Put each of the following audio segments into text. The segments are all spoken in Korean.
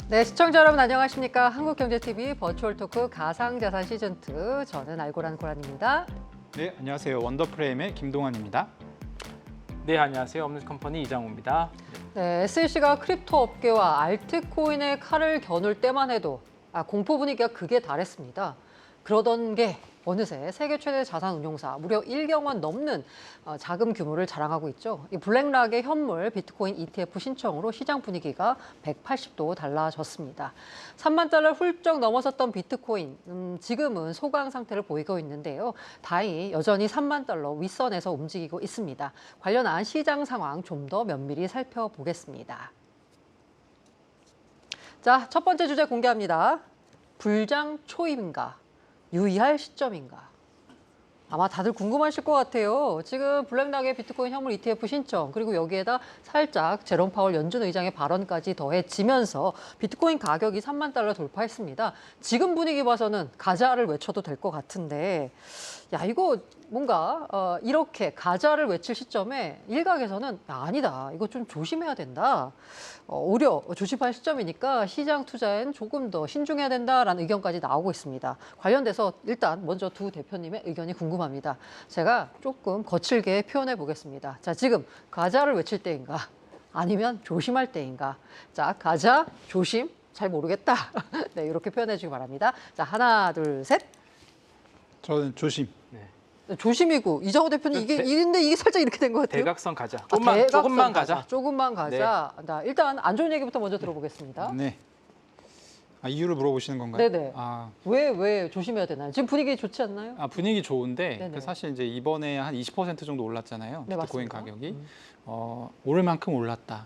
네, 시청자 여러분 안녕하십니까? 한국경제TV 버추얼 토크 가상자산 시즌2 저는 알고란 고란입니다. 네, 안녕하세요. 원더프레임의 김동환입니다. 네, 안녕하세요. 업무컴퍼니 이장우입니다. 네, SEC가 크립토 업계와 알트코인의 칼을 겨눌 때만 해도 공포 분위기가 극에 달했습니다. 그러던 게 어느새 세계 최대 자산 운용사 무려 1경 원 넘는 자금 규모를 자랑하고 있죠. 이 블랙락의 현물 비트코인 ETF 신청으로 시장 분위기가 180도 달라졌습니다. 3만 달러 훌쩍 넘어섰던 비트코인, 지금은 소강 상태를 보이고 있는데요. 다행히 여전히 3만 달러 윗선에서 움직이고 있습니다. 관련한 시장 상황 좀 더 면밀히 살펴보겠습니다. 자, 첫 번째 주제 공개합니다. 불장 초입인가? 유의할 시점인가? 아마 다들 궁금하실 것 같아요. 지금 블랙락의 비트코인 현물 ETF 신청, 그리고 여기에다 살짝 제롬 파월 연준 의장의 발언까지 더해지면서 비트코인 가격이 3만 달러 돌파했습니다. 지금 분위기 봐서는 가자를 외쳐도 될 것 같은데, 야, 이거 뭔가 이렇게 가자를 외칠 시점에 일각에서는 아니다, 이거 좀 조심해야 된다. 오히려 조심할 시점이니까 시장 투자엔 조금 더 신중해야 된다라는 의견까지 나오고 있습니다. 관련돼서 일단 먼저 두 대표님의 의견이 궁금합니다. 제가 조금 거칠게 표현해 보겠습니다. 자, 지금 가자를 외칠 때인가 아니면 조심할 때인가? 자, 가자, 조심, 잘 모르겠다. 네, 이렇게 표현해 주기 바랍니다. 자, 하나, 둘, 셋. 저는 조심. 네. 조심이고 이장호 대표님 이게 살짝 이렇게 된 것 같아요. 대각선 가자. 대각선 조금만 가자. 조금만 가자. 네. 자, 일단 안 좋은 얘기부터 먼저 들어보겠습니다. 네. 이유를 물어보시는 건가요? 네네. 왜 조심해야 되나요? 지금 분위기 좋지 않나요? 분위기 좋은데 네네. 사실 이제 이번에 한 20% 정도 올랐잖아요. 네, 비트코인 맞습니다. 가격이 오를 만큼 올랐다.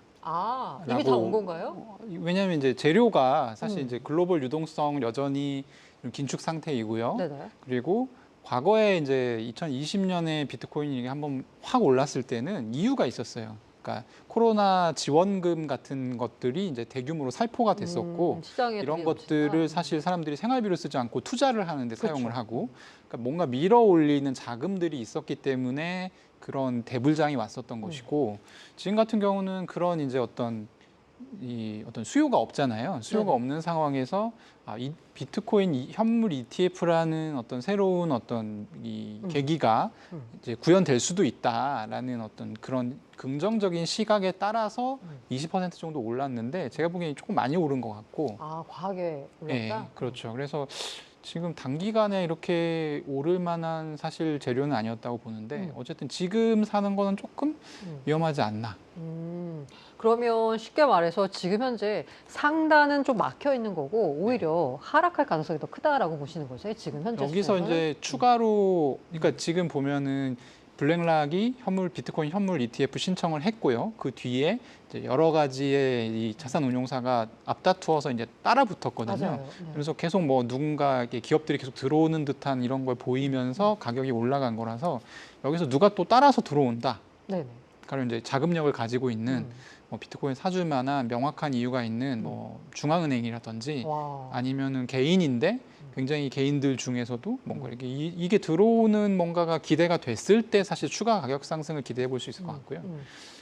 이미 다 온 건가요? 왜냐하면 이제 재료가 사실 이제 글로벌 유동성 여전히 좀 긴축 상태이고요. 네네. 그리고 과거에 이제 2020년에 비트코인이 한번 확 올랐을 때는 이유가 있었어요. 그러니까 코로나 지원금 같은 것들이 이제 대규모로 살포가 됐었고 시장에 이런 돈이 것들을 없으니까. 사실 사람들이 생활비로 쓰지 않고 투자를 하는데 그렇죠. 사용을 하고, 그러니까 뭔가 밀어 올리는 자금들이 있었기 때문에 그런 대불장이 왔었던 것이고, 지금 같은 경우는 그런 이제 어떤 수요가 없잖아요. 수요가 네네. 없는 상황에서 이 비트코인 현물 ETF라는 어떤 새로운 어떤 이 계기가 이제 구현될 수도 있다라는 어떤 그런 긍정적인 시각에 따라서 20% 정도 올랐는데, 제가 보기엔 조금 많이 오른 것 같고. 과하게 올랐다? 네, 그렇죠. 그래서 지금 단기간에 이렇게 오를 만한 사실 재료는 아니었다고 보는데, 어쨌든 지금 사는 거는 조금 위험하지 않나. 그러면 쉽게 말해서 지금 현재 상단은 좀 막혀 있는 거고 오히려 하락할 가능성이 더 크다라고 보시는 거죠? 지금 현재 여기서 시점은? 이제 추가로, 그러니까 지금 보면은 블랙락이 비트코인 현물 ETF 신청을 했고요. 그 뒤에 이제 여러 가지의 이 자산 운용사가 앞다투어서 이제 따라 붙었거든요. 맞아요. 네. 그래서 계속 뭐 누군가 기업들이 계속 들어오는 듯한 이런 걸 보이면서 가격이 올라간 거라서, 여기서 누가 또 따라서 들어온다. 네네. 그러면 이제 자금력을 가지고 있는 뭐 비트코인 사줄 만한 명확한 이유가 있는 뭐 중앙은행이라든지 와. 아니면은 개인인데 굉장히 개인들 중에서도 뭔가 이렇게 이게 들어오는 뭔가가 기대가 됐을 때 사실 추가 가격 상승을 기대해 볼 수 있을 것 같고요.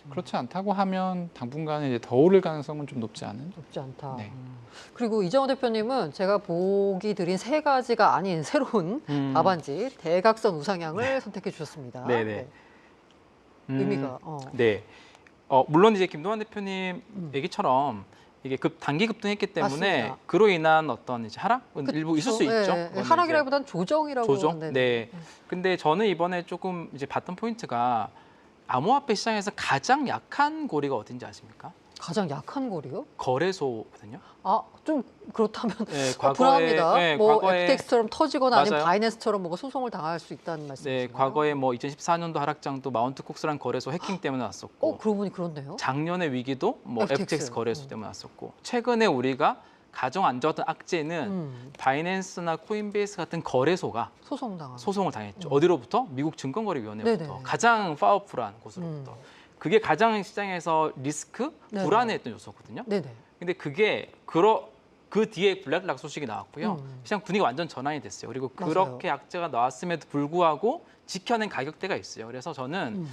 그렇지 않다고 하면 당분간에 이제 더 오를 가능성은 좀 높지 않은. 높지 않다. 네. 그리고 이정호 대표님은 제가 보기 드린 세 가지가 아닌 새로운 답안지 대각선 우상향을 선택해 주셨습니다. 네네. 의미가 네. 물론 이제 김동환 대표님 얘기처럼 이게 단기 급등했기 때문에 맞습니다. 그로 인한 어떤 이제 하락은 일부 있을 수 네, 있죠. 네. 그거는 하락이라기보다는 조정이라고. 이제 조정. 하는데. 네. 근데 저는 이번에 조금 이제 봤던 포인트가 암호화폐 시장에서 가장 약한 고리가 어딘지 아십니까? 가장 약한 고리요? 거래소거든요. 좀 그렇다면 네, 불안합니다. 네, 뭐 과거에 FTX처럼 터지거나 아니면 맞아요. 바이낸스처럼 뭐가 소송을 당할 수 있다는 말씀이신가요? 네, 과거에 뭐 2014년도 하락장도 마운트 콕스란 거래소 해킹 때문에 왔었고, 그러고 보니 그렇네요. 작년의 위기도 뭐 FTX. FTX 거래소 때문에 왔었고, 최근에 우리가 가장 안 좋았던 악재는 바이낸스나 코인베이스 같은 거래소가 소송당하는. 소송을 당했죠. 어디로부터? 미국 증권거래위원회부터. 네네. 가장 파워풀한 곳으로부터. 그게 가장 시장에서 리스크, 네네. 불안해했던 요소거든요. 네네. 근데 그게 그 뒤에 블랙락 소식이 나왔고요. 시장 분위기가 완전 전환이 됐어요. 그리고 맞아요. 그렇게 악재가 나왔음에도 불구하고 지켜낸 가격대가 있어요. 그래서 저는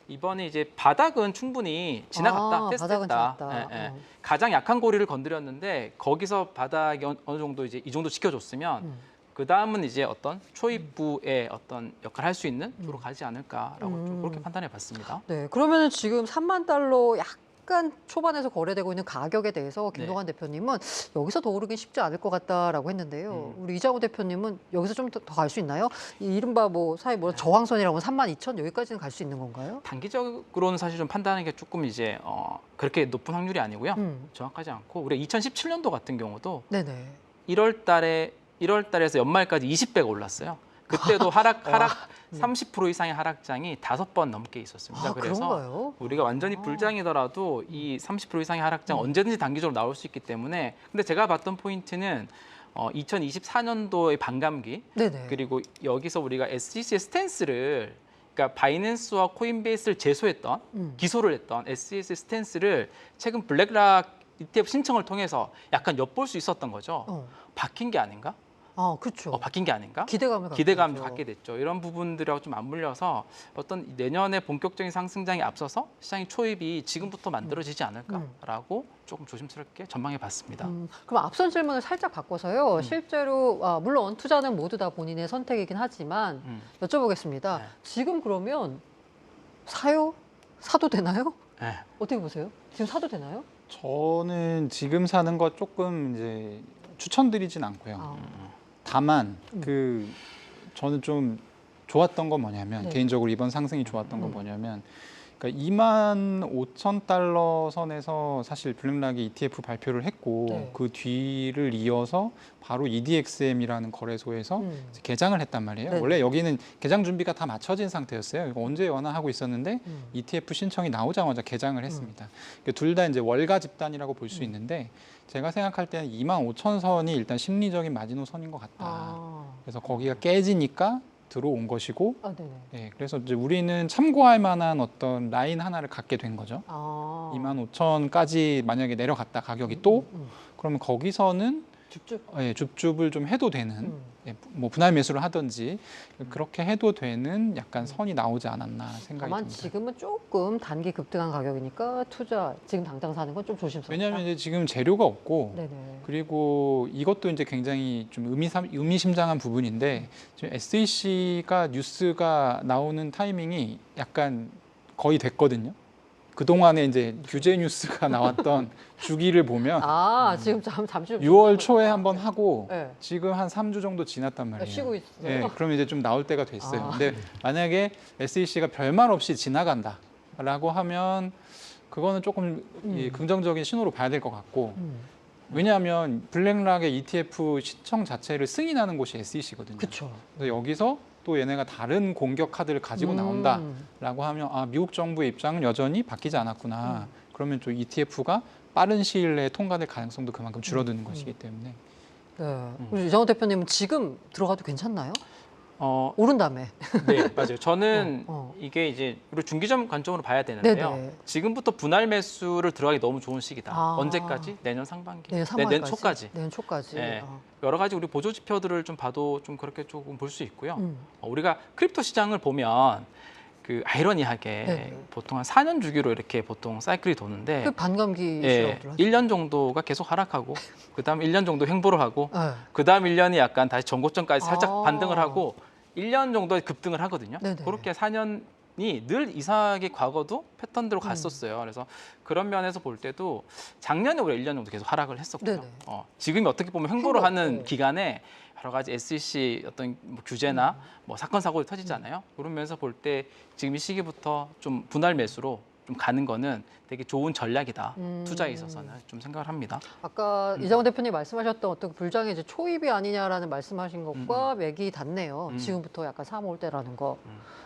이번에 이제 바닥은 충분히 지나갔다, 바닥은 테스트했다. 지났다. 예, 예. 가장 약한 고리를 건드렸는데 거기서 바닥이 어느 정도 이제 이 정도 지켜줬으면 그 다음은 이제 어떤 초입부의 어떤 역할을 할 수 있는 쪽으로 가지 않을까라고 좀 그렇게 판단해봤습니다. 네, 그러면 지금 3만 달러 약간 초반에서 거래되고 있는 가격에 대해서 김동환 대표님은 여기서 더 오르긴 쉽지 않을 것 같다라고 했는데요. 우리 이장우 대표님은 여기서 좀 더 갈 수 있나요? 이 이른바 뭐 사회 뭐 저항선이라고 3만 2천 여기까지는 갈 수 있는 건가요? 단기적으로는 사실 좀 판단하는 게 조금 이제 그렇게 높은 확률이 아니고요. 음. 정확하지 않고 우리가 2017년도 같은 경우도 네네. 1월 달에서 연말까지 20배가 올랐어요. 그때도 하락 30% 이상의 하락장이 5번 넘게 있었습니다. 아, 그래서 그런가요? 우리가 완전히 불장이더라도 이 30% 이상의 하락장 언제든지 단기적으로 나올 수 있기 때문에 근데 제가 봤던 포인트는 2024년도의 반감기 네네. 그리고 여기서 우리가 SEC의 스탠스를 그러니까 바이낸스와 코인베이스를 제소했던 기소를 했던 SEC의 스탠스를 최근 블랙락 ETF 신청을 통해서 약간 엿볼 수 있었던 거죠. 바뀐 게 아닌가? 그렇죠. 바뀐 게 아닌가? 기대감을 기대감을 갖게 갖게 됐죠. 이런 부분들하고 좀 맞물려서 어떤 내년에 본격적인 상승장에 앞서서 시장의 초입이 지금부터 만들어지지 않을까라고 조금 조심스럽게 전망해 봤습니다. 그럼 앞선 질문을 살짝 바꿔서요. 실제로 물론 투자는 모두 다 본인의 선택이긴 하지만 여쭤보겠습니다. 네. 지금 그러면 사요? 사도 되나요? 네. 어떻게 보세요? 지금 사도 되나요? 저는 지금 사는 거 조금 이제 추천드리진 않고요. 다만 저는 좀 좋았던 건 뭐냐면 네. 개인적으로 이번 상승이 좋았던 건 뭐냐면 그러니까 25,000달러 선에서 사실 블랙락이 ETF 발표를 했고 네. 그 뒤를 이어서 바로 EDXM이라는 거래소에서 이제 개장을 했단 말이에요. 네. 원래 여기는 개장 준비가 다 마쳐진 상태였어요. 이거 언제 연하하고 있었는데 ETF 신청이 나오자마자 개장을 했습니다. 둘 다 이제 월가 집단이라고 볼 수 있는데 제가 생각할 때는 25,000선이 일단 심리적인 마지노선인 것 같다. 그래서 거기가 깨지니까 들어온 것이고, 네네. 네, 그래서 이제 우리는 참고할 만한 어떤 라인 하나를 갖게 된 거죠. 25,000까지 만약에 내려갔다 가격이 또 그러면 거기서는 줍줍. 줍줍을 좀 해도 되는 뭐 분할 매수를 하든지 그렇게 해도 되는 약간 선이 나오지 않았나 생각이 다만 듭니다. 지금은 조금 단기 급등한 가격이니까 투자 지금 당장 사는 건 좀 조심스럽다. 왜냐하면 이제 지금 재료가 없고 네네. 그리고 이것도 이제 굉장히 좀 의미심장한 부분인데 지금 SEC가 뉴스가 나오는 타이밍이 약간 거의 됐거든요. 그 동안에 이제 규제 뉴스가 나왔던 주기를 보면 지금 잠시 좀 6월 초에 한번 하고 네. 지금 한 3주 정도 지났단 말이에요. 쉬고 있어요. 네, 그럼 이제 좀 나올 때가 됐어요. 근데 만약에 SEC가 별말 없이 지나간다라고 하면 그거는 조금 긍정적인 신호로 봐야 될 것 같고 왜냐하면 블랙락의 ETF 신청 자체를 승인하는 곳이 SEC거든요. 그렇죠. 그래서 여기서 또 얘네가 다른 공격 카드를 가지고 나온다라고 하면 미국 정부의 입장은 여전히 바뀌지 않았구나. 그러면 또 ETF가 빠른 시일 내에 통과될 가능성도 그만큼 줄어드는 것이기 때문에. 네. 우리 이장우 대표님은 지금 들어가도 괜찮나요? 오른 다음에. 네, 맞아요. 저는 어. 이게 이제 우리 중기점 관점으로 봐야 되는데요. 네네. 지금부터 분할 매수를 들어가기 너무 좋은 시기다. 아. 언제까지? 내년 상반기. 내년 내년 초까지. 내년 초까지. 네. 여러 가지 우리 보조 지표들을 좀 봐도 좀 그렇게 조금 볼 수 있고요. 음. 우리가 크립토 시장을 보면 그 아이러니하게 네. 보통 한 4년 주기로 이렇게 보통 사이클이 도는데 그 반감기 예, 시라고들 하죠. 1년 정도가 계속 하락하고 그다음 1년 정도 횡보를 하고 네. 그다음 1년이 약간 다시 전고점까지 살짝 아. 반등을 하고 1년 정도에 급등을 하거든요. 네네. 그렇게 4년이 늘 이상하게 과거도 패턴대로 갔었어요. 그래서 그런 면에서 볼 때도 작년에 우리가 1년 정도 계속 하락을 했었고요. 네네. 지금이 어떻게 보면 횡보를 횡보, 하는 네. 기간에 여러 가지 SEC 어떤 뭐 규제나 뭐 사건 사고가 터지잖아요. 그런 면에서 볼 때 지금 이 시기부터 좀 분할 매수로 좀 가는 거는 되게 좋은 전략이다. 투자에 있어서는 좀 생각을 합니다. 아까 이장우 대표님 말씀하셨던 어떤 그 불장의 이제 초입이 아니냐라는 말씀하신 것과 맥이 닿네요. 지금부터 약간 사모을 때라는 거.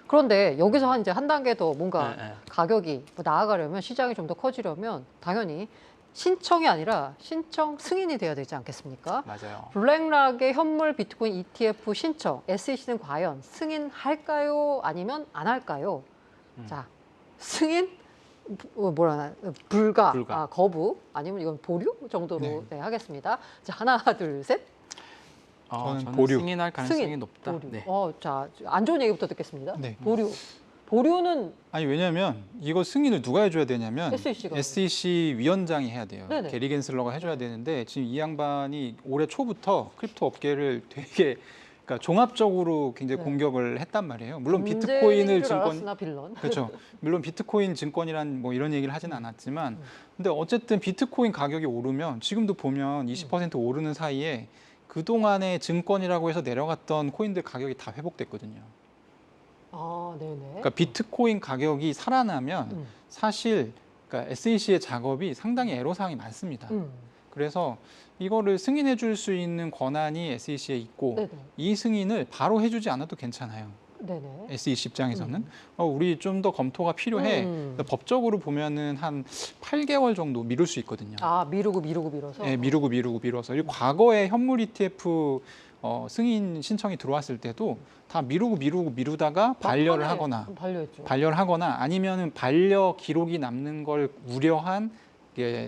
그런데 여기서 이제 한 단계 더 뭔가 네. 가격이 뭐 나아가려면 시장이 좀 더 커지려면 당연히 신청이 아니라 신청 승인이 돼야 되지 않겠습니까? 맞아요. 블랙락의 현물 비트코인 ETF 신청, SEC는 과연 승인할까요? 아니면 안 할까요? 자, 승인? 뭐라 불가, 불가. 거부, 아니면 이건 보류 정도로 네. 네, 하겠습니다. 자, 하나, 둘, 셋. 저는 저는 보류. 승인할 가능성이 승인. 높다. 보류. 네. 자, 안 좋은 얘기부터 듣겠습니다. 네. 보류. 보류는 아니 왜냐하면 이거 승인을 누가 해줘야 되냐면 SEC 가. SEC 위원장이 해야 돼요. 네네. 게리 겐슬러가 해줘야 되는데 지금 이 양반이 올해 초부터 크립토 업계를 되게 그러니까 종합적으로 굉장히 네. 공격을 했단 말이에요. 물론 문제인 비트코인을 줄 증권 알았으나 빌런. 그렇죠. 물론 비트코인 증권이란 뭐 이런 얘기를 하진 않았지만 근데 어쨌든 비트코인 가격이 오르면 지금도 보면 20% 오르는 사이에 그동안의 증권이라고 해서 내려갔던 코인들 가격이 다 회복됐거든요. 아, 네네. 그러니까 비트코인 가격이 살아나면 음. 사실 그러니까 SEC의 작업이 상당히 애로사항이 많습니다. 그래서 이거를 승인해 줄 수 있는 권한이 SEC에 있고 네네. 이 승인을 바로 해주지 않아도 괜찮아요. 네네. SEC 입장에서는 우리 좀 더 검토가 필요해. 그래서 법적으로 보면은 한 8개월 정도 미룰 수 있거든요. 아, 미루고 밀어서. 예, 미루고 밀어서. 그리고 과거에 현물 ETF 승인 신청이 들어왔을 때도 다 미루다가 반려를 막판에 하거나 반려했죠. 반려를 하거나 아니면은 반려 기록이 남는 걸 우려한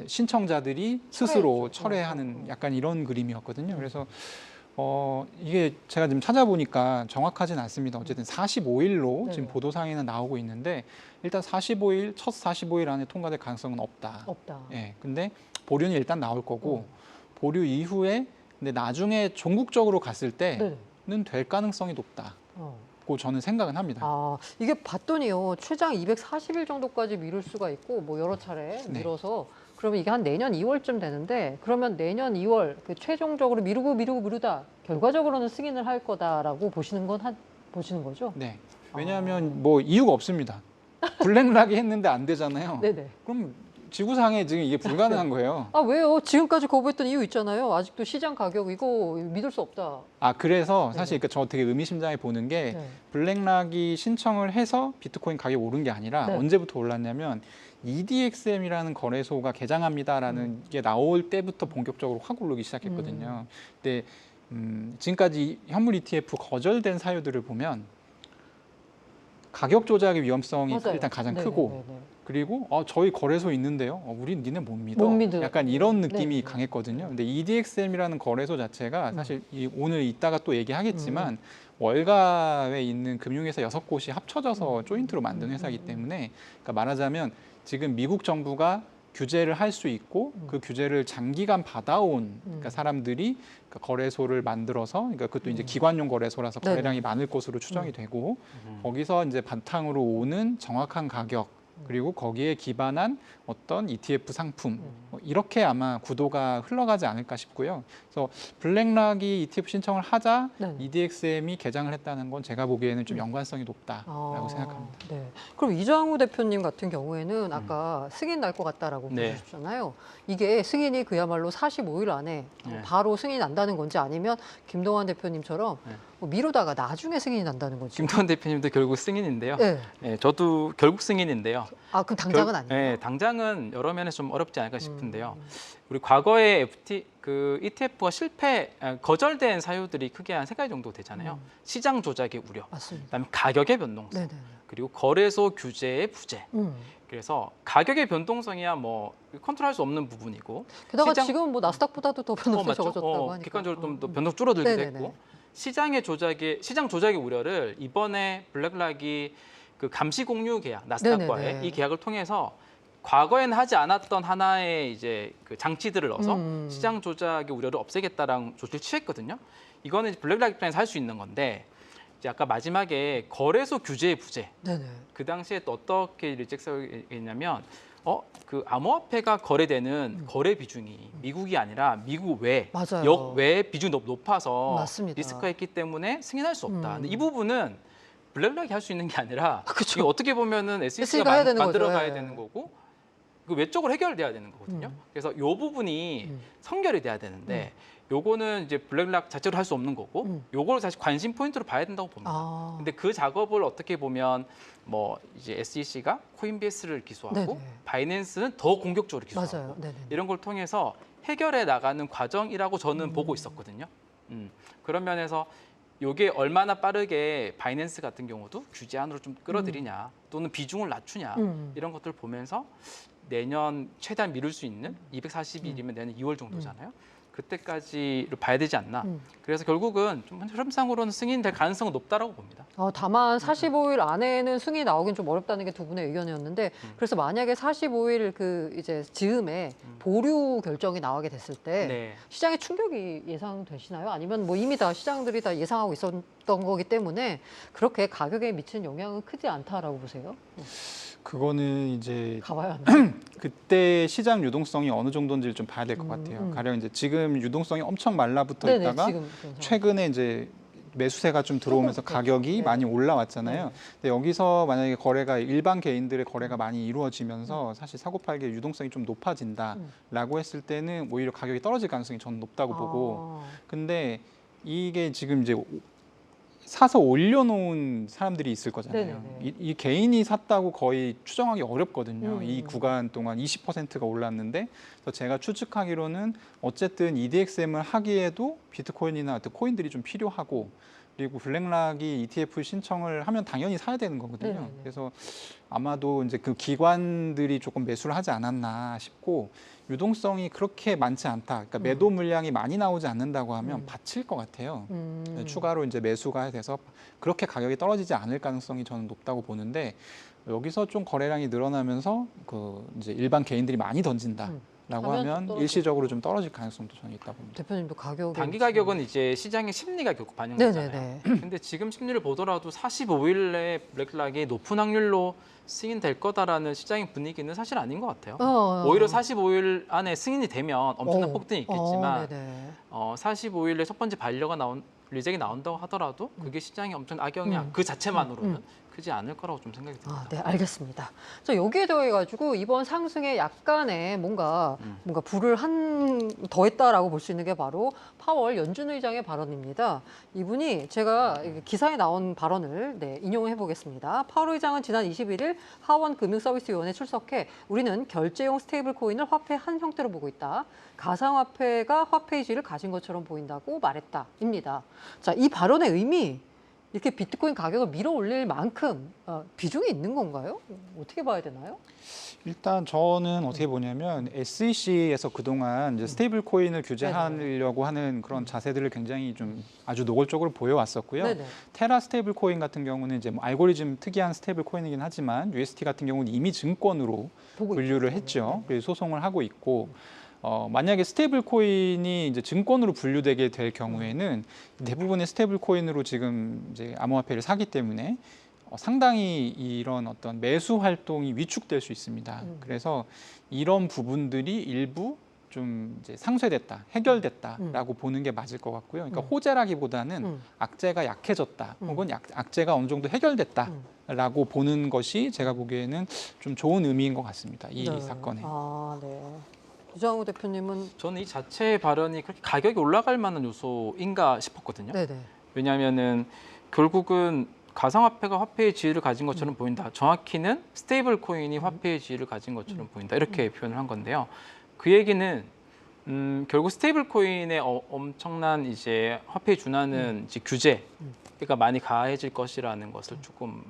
신청자들이 스스로 철회했죠. 철회하는 약간 이런 그림이었거든요. 그래서 이게 제가 지금 찾아보니까 정확하진 않습니다. 어쨌든 45일로 네네. 지금 보도상에는 나오고 있는데 일단 45일, 첫 45일 안에 통과될 가능성은 없다. 없다. 예, 근데 보류는 일단 나올 거고 보류 이후에 근데 나중에 종국적으로 갔을 때는 네네. 될 가능성이 높다. 어. 고 저는 생각은 합니다. 아, 이게 봤더니요. 최장 240일 정도까지 미룰 수가 있고 뭐 여러 차례 네. 미뤄서 그러면 이게 한 내년 2월쯤 되는데 그러면 내년 2월 그 최종적으로 미루다 결과적으로는 승인을 할 거다라고 보시는 거죠? 네. 왜냐하면 뭐 이유가 없습니다. 블랙락이 했는데 안 되잖아요. 네네. 그럼 지구상에 지금 이게 불가능한 거예요. 아, 왜요? 지금까지 거부했던 이유 있잖아요. 아직도 시장 가격 이거 믿을 수 없다. 아 그래서 사실 그러니까 저 되게 의미심장해 보는 게 네. 블랙락이 신청을 해서 비트코인 가격이 오른 게 아니라 네. 언제부터 올랐냐면 EDXM이라는 거래소가 개장합니다라는 게 나올 때부터 본격적으로 확 오르기 시작했거든요. 근데 지금까지 현물 ETF 거절된 사유들을 보면 가격 조작의 위험성이 맞아요. 일단 가장 네네, 크고 네네. 그리고 저희 거래소 있는데요. 우린 니네 못 믿어. 못 믿어요. 약간 이런 느낌이 네. 강했거든요. 근데 EDXM이라는 거래소 자체가 사실 오늘 이따가 또 얘기하겠지만 월가에 있는 금융회사 6곳이 합쳐져서 조인트로 만든 회사이기 때문에 그러니까 말하자면 지금 미국 정부가 규제를 할 수 있고 그 규제를 장기간 받아온 그러니까 사람들이 그러니까 거래소를 만들어서 그러니까 그것도 이제 기관용 거래소라서 네네. 거래량이 많을 것으로 추정이 되고 거기서 이제 바탕으로 오는 정확한 가격 그리고 거기에 기반한 어떤 ETF 상품 이렇게 아마 구도가 흘러가지 않을까 싶고요. 그래서 블랙락이 ETF 신청을 하자 네. EDXM이 개장을 했다는 건 제가 보기에는 좀 연관성이 높다라고 아, 생각합니다. 네. 그럼 이장우 대표님 같은 경우에는 아까 승인 날 것 같다라고 네. 보셨잖아요. 이게 승인이 그야말로 45일 안에 네. 바로 승인 난다는 건지 아니면 김동완 대표님처럼 네. 뭐 미루다가 나중에 승인이 난다는 건지. 김동완 대표님도 결국 승인인데요. 네. 네, 저도 결국 승인인데요. 아, 그럼 당장은 아니에요. 네, 당장은 여러 면에서 좀 어렵지 않을까 싶은데요. 우리 과거에 ETF가 거절된 사유들이 크게 한 3가지 정도 되잖아요. 시장 조작의 우려, 맞습니다. 그다음에 가격의 변동성, 네네. 그리고 거래소 규제의 부재. 그래서 가격의 변동성이야 뭐 컨트롤할 수 없는 부분이고 게다가 시장- 지금은 뭐 나스닥보다도 더 변동성이 맞죠? 적어졌다고 하니까. 객관적으로 좀 더 변동 줄어들기도 네네네. 했고 시장 조작의 우려를 이번에 블랙락이 그 감시 공유 계약 나스닥과의 네네네. 이 계약을 통해서 과거에는 하지 않았던 하나의 이제 그 장치들을 넣어서 시장 조작의 우려를 없애겠다라는 조치를 취했거든요. 이거는 이제 블랙락 입장에서 할 수 있는 건데 이제 아까 마지막에 거래소 규제의 부재. 네네. 그 당시에 또 어떻게 일직설했냐면 그 암호화폐가 거래되는 거래 비중이 미국이 아니라 미국 외, 맞아요. 역외 비중이 높아서 맞습니다. 리스크가 있기 때문에 승인할 수 없다. 근데 이 부분은 블랙락이 할 수 있는 게 아니라 그쵸. 이게 어떻게 보면은 SEC SEC가 가 해야 되는 만들어 거죠. 가야 예. 되는 거고 그 외적으로 해결돼야 되는 거거든요. 그래서 이 부분이 선결이 돼야 되는데 요거는 이제 블랙락 자체로 할 수 없는 거고 요걸 사실 관심 포인트로 봐야 된다고 봅니다. 아. 근데 그 작업을 어떻게 보면 뭐 이제 SEC가 코인베이스를 기소하고 네네. 바이낸스는 더 공격적으로 기소하고 맞아요. 네네. 이런 걸 통해서 해결해 나가는 과정이라고 저는 보고 있었거든요. 그런 면에서 이게 얼마나 빠르게 바이낸스 같은 경우도 규제 안으로 좀 끌어들이냐 또는 비중을 낮추냐 이런 것들 보면서 내년 최대한 미룰 수 있는 240일이면 내년 2월 정도잖아요. 그때까지를 봐야 되지 않나. 그래서 결국은 좀 흐름상으로는 승인될 가능성은 높다라고 봅니다. 다만 45일 안에는 승인이 나오긴 좀 어렵다는 게 두 분의 의견이었는데 그래서 만약에 45일 그 이제 즈음에 보류 결정이 나오게 됐을 때 네. 시장에 충격이 예상되시나요? 아니면 뭐 이미 다 시장들이 다 예상하고 있었던 거기 때문에 그렇게 가격에 미치는 영향은 크지 않다라고 보세요? 그거는 이제 가봐야 하나? 그때 시장 유동성이 어느 정도인지를 좀 봐야 될 것 같아요. 가령 이제 지금 유동성이 엄청 말라붙어 네네, 있다가 지금 그런 상황. 최근에 이제 매수세가 좀 들어오면서 조금 가격이 네. 많이 올라왔잖아요. 네. 근데 여기서 만약에 거래가 일반 개인들의 거래가 많이 이루어지면서 사실 사고팔기 유동성이 좀 높아진다라고 했을 때는 오히려 가격이 떨어질 가능성이 저는 높다고 보고. 근데 이게 지금 이제 사서 올려놓은 사람들이 있을 거잖아요. 네네네. 이 개인이 샀다고 거의 추정하기 어렵거든요. 이 음. 구간 동안 20%가 올랐는데, 그래서 제가 추측하기로는 어쨌든 EDXM을 하기에도 비트코인이나 어떤 코인들이 좀 필요하고, 그리고 블랙락이 ETF 신청을 하면 당연히 사야 되는 거거든요. 네네네. 그래서 아마도 이제 그 기관들이 조금 매수를 하지 않았나 싶고, 유동성이 그렇게 많지 않다. 그러니까 매도 물량이 많이 나오지 않는다고 하면 받칠 것 같아요. 추가로 이제 매수가 돼서 그렇게 가격이 떨어지지 않을 가능성이 저는 높다고 보는데, 여기서 좀 거래량이 늘어나면서 그 이제 일반 개인들이 많이 던진다라고 하면 좀 하면 떨어질 일시적으로 좀 떨어질 가능성도 저는 있다고 봅니다. 대표님도 가격에 단기 미치는- 가격은 이제 시장의 심리가 결국 반영되잖아요. 네네네. 근데 지금 심리를 보더라도 45일 내에 블랙락이 높은 확률로 승인될 거다라는 시장의 분위기는 사실 아닌 것 같아요. 오히려 45일 안에 승인이 되면 엄청난 폭등이 있겠지만 네네. 45일에 첫 번째 반려가 리젝이 나온다고 하더라도 그게 시장에 엄청 악영향 그 자체만으로는 크지 않을 거라고 좀 생각이 듭니다. 네, 알겠습니다. 자, 여기에 더해 가지고 이번 상승에 약간의 뭔가 불을 더했다라고 볼 수 있는 게 바로 파월 연준 의장의 발언입니다. 이분이 제가 기사에 나온 발언을 인용해 보겠습니다. 파월 의장은 지난 21일 하원 금융서비스위원회에 출석해 우리는 결제용 스테이블 코인을 화폐 한 형태로 보고 있다. 가상화폐가 화폐의 질을 가진 것처럼 보인다고 말했다입니다. 자, 이 발언의 의미 이렇게 비트코인 가격을 밀어 올릴 만큼 비중이 있는 건가요? 어떻게 봐야 되나요? 일단 저는 어떻게 보냐면 SEC에서 그동안 이제 스테이블 코인을 규제하려고 하는 그런 자세들을 굉장히 좀 아주 노골적으로 보여왔었고요. 네네. 테라 스테이블 코인 같은 경우는 이제 뭐 알고리즘 특이한 스테이블 코인이긴 하지만 UST 같은 경우는 이미 증권으로 보고 분류를 했죠. 그래서 소송을 하고 있고, 만약에 스테이블 코인이 이제 증권으로 분류되게 될 경우에는 대부분의 스테이블 코인으로 지금 이제 암호화폐를 사기 때문에 상당히 이런 어떤 매수 활동이 위축될 수 있습니다. 그래서 이런 부분들이 일부 좀 이제 상쇄됐다, 해결됐다라고 보는 게 맞을 것 같고요. 그러니까 호재라기보다는 악재가 약해졌다, 혹은 악재가 어느 정도 해결됐다라고 보는 것이 제가 보기에는 좀 좋은 의미인 것 같습니다. 이 사건에. 네. 유장우 대표님은 저는 이 자체의 발언이 그렇게 가격이 올라갈 만한 요소인가 싶었거든요. 네네. 왜냐하면은 결국은 가상화폐가 화폐의 지위를 가진 것처럼 보인다. 정확히는 스테이블 코인이 화폐의 지위를 가진 것처럼 보인다. 이렇게 표현을 한 건데요. 그 얘기는 결국 스테이블 코인의 엄청난 이제 화폐에 준하는 이제 규제가 많이 가해질 것이라는 것을 조금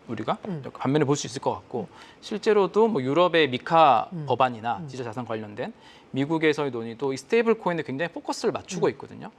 우리가 반면에 볼 수 있을 것 같고, 실제로도 뭐 유럽의 미카 법안이나 디지털 자산 관련된 미국에서의 논의도 이 스테이블 코인에 굉장히 포커스를 맞추고 있거든요.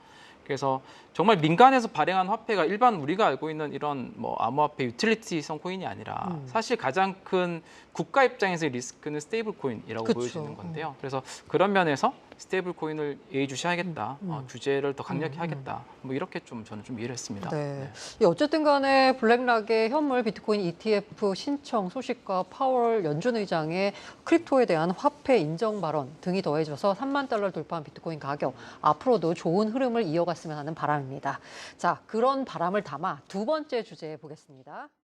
그래서 정말 민간에서 발행한 화폐가 일반 우리가 알고 있는 이런 뭐 암호화폐 유틸리티성 코인이 아니라 사실 가장 큰 국가 입장에서의 리스크는 스테이블 코인이라고 그쵸. 보여지는 건데요. 그래서 그런 면에서 스테이블 코인을 예의주시하겠다, 규제를 더 강력히 하겠다, 뭐 이렇게 좀 저는 좀 이해를 했습니다. 네. 어쨌든 간에 블랙락의 현물 비트코인 ETF 신청 소식과 파월 연준 의장의 크립토에 대한 화폐 인정 발언 등이 더해져서 3만 달러를 돌파한 비트코인 가격, 앞으로도 좋은 흐름을 이어갔으면 하는 바람입니다. 자, 그런 바람을 담아 두 번째 주제에 보겠습니다.